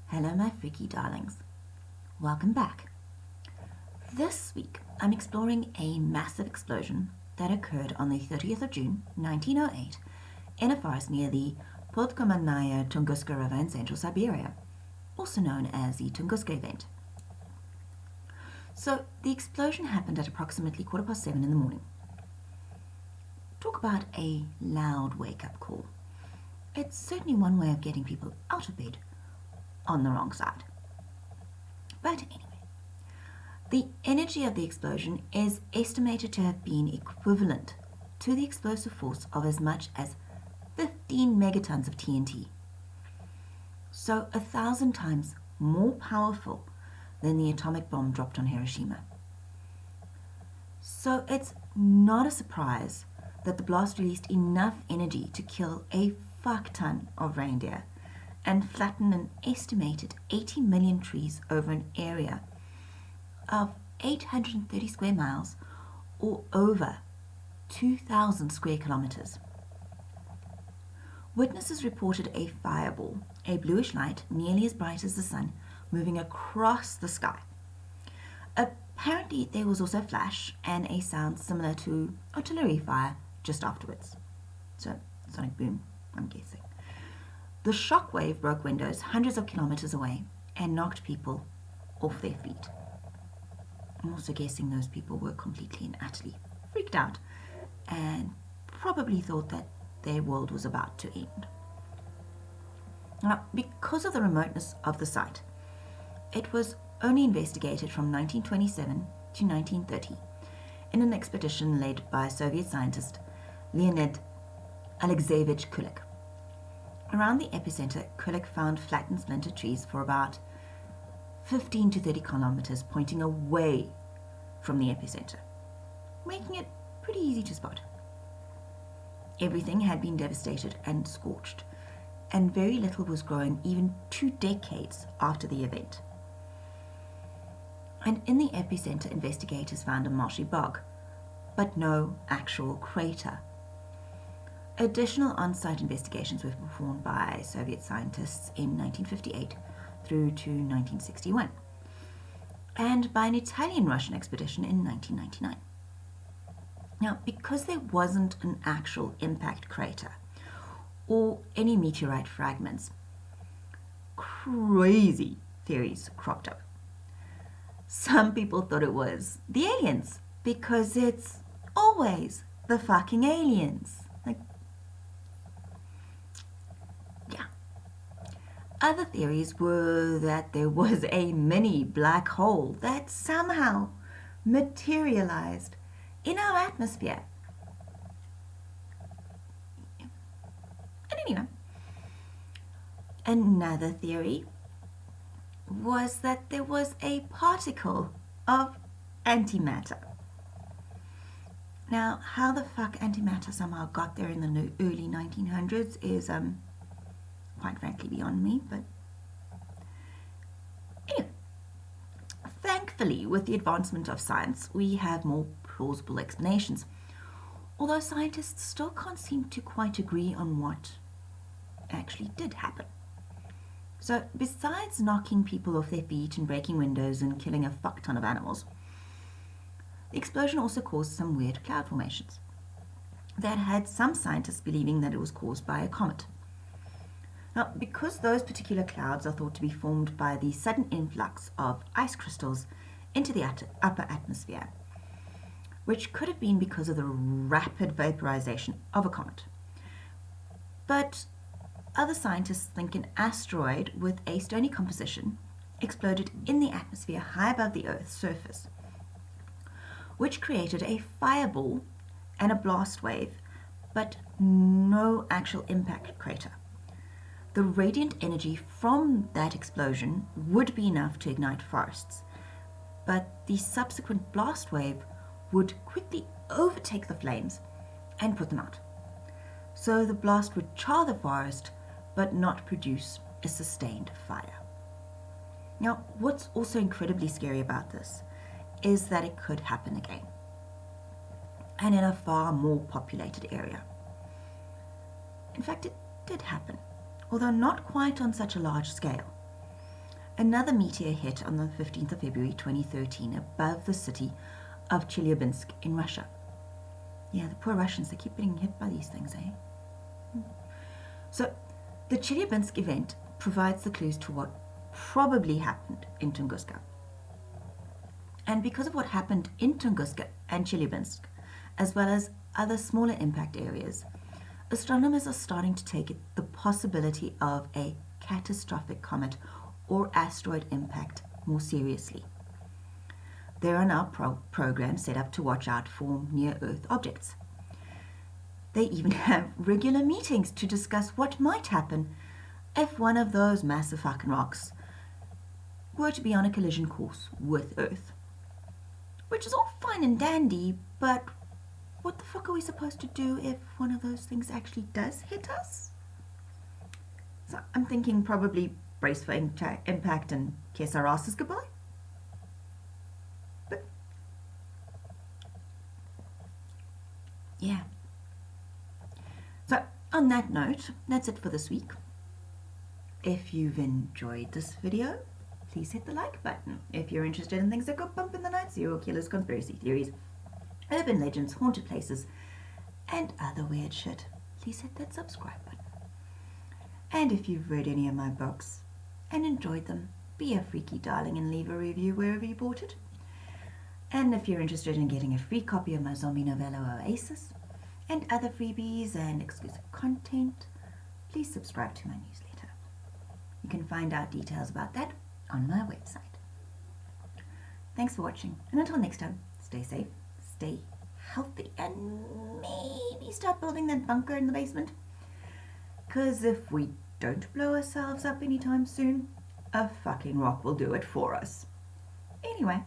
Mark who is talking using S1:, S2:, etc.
S1: Hello my freaky darlings. Welcome back. This week I'm exploring a massive explosion that occurred on the 30th of June 1908 in a forest near the Podkamennaya Tunguska River in central Siberia, also known as the Tunguska event. So the explosion happened at approximately 7:15 in the morning. Talk about a loud wake-up call. It's certainly one way of getting people out of bed on the wrong side. But anyway, the energy of the explosion is estimated to have been equivalent to the explosive force of as much as 15 megatons of TNT. So 1,000 times more powerful than the atomic bomb dropped on Hiroshima. So it's not a surprise that the blast released enough energy to kill a fuck ton of reindeer and flatten an estimated 80 million trees over an area of 830 square miles or over 2,000 square kilometers. Witnesses reported a fireball, a bluish light nearly as bright as the sun, moving across the sky. Apparently there was also a flash and a sound similar to artillery fire just afterwards. So, sonic boom, I'm guessing. The shock wave broke windows hundreds of kilometers away and knocked people off their feet. I'm also guessing those people were completely and utterly freaked out and probably thought that their world was about to end. Now, because of the remoteness of the site, it was only investigated from 1927 to 1930 in an expedition led by Soviet scientist Leonid Alexeyevich Kulik. Around the epicenter, Kulik found flattened splintered trees for about 15 to 30 kilometers pointing away from the epicenter, making it pretty easy to spot. Everything had been devastated and scorched, and very little was growing even 2 decades after the event. And in the epicenter, investigators found a marshy bog, but no actual crater. Additional on-site investigations were performed by Soviet scientists in 1958 through to 1961, and by an Italian-Russian expedition in 1999. Now, because there wasn't an actual impact crater or any meteorite fragments, crazy theories cropped up. Some people thought it was the aliens, because it's always the fucking aliens. Other theories were that there was a mini black hole that somehow materialized in our atmosphere. And anyway, another theory was that there was a particle of antimatter. Now, how the fuck antimatter somehow got there in the early 1900s is quite frankly beyond me, but anyway, thankfully with the advancement of science we have more plausible explanations, although scientists still can't seem to quite agree on what actually did happen. So besides knocking people off their feet and breaking windows and killing a fuck ton of animals, the explosion also caused some weird cloud formations that had some scientists believing that it was caused by a comet. Now, because those particular clouds are thought to be formed by the sudden influx of ice crystals into the upper atmosphere, which could have been because of the rapid vaporization of a comet. But other scientists think an asteroid with a stony composition exploded in the atmosphere high above the Earth's surface, which created a fireball and a blast wave, but no actual impact crater. The radiant energy from that explosion would be enough to ignite forests, but the subsequent blast wave would quickly overtake the flames and put them out. So the blast would char the forest, but not produce a sustained fire. Now, what's also incredibly scary about this is that it could happen again, and in a far more populated area. In fact, it did happen, although not quite on such a large scale. Another meteor hit on the 15th of February 2013 above the city of Chelyabinsk in Russia. Yeah, the poor Russians, they keep getting hit by these things, eh? So, the Chelyabinsk event provides the clues to what probably happened in Tunguska. And because of what happened in Tunguska and Chelyabinsk, as well as other smaller impact areas, astronomers are starting to take the possibility of a catastrophic comet or asteroid impact more seriously. There are now programs set up to watch out for near-Earth objects. They even have regular meetings to discuss what might happen if one of those massive fucking rocks were to be on a collision course with Earth. Which is all fine and dandy, but what the fuck are we supposed to do if one of those things actually does hit us? So I'm thinking probably brace for impact and kiss our asses goodbye. But yeah. So on that note, that's it for this week. If you've enjoyed this video, please hit the like button. If you're interested in things that go bump in the night, serial killers, conspiracy theories, urban legends, haunted places, and other weird shit, please hit that subscribe button. And if you've read any of my books and enjoyed them, be a freaky darling and leave a review wherever you bought it. And if you're interested in getting a free copy of my zombie novella Oasis and other freebies and exclusive content, please subscribe to my newsletter. You can find out details about that on my website. Thanks for watching, and until next time, stay safe, stay healthy, and maybe start building that bunker in the basement. Because if we don't blow ourselves up anytime soon, a fucking rock will do it for us. Anyway,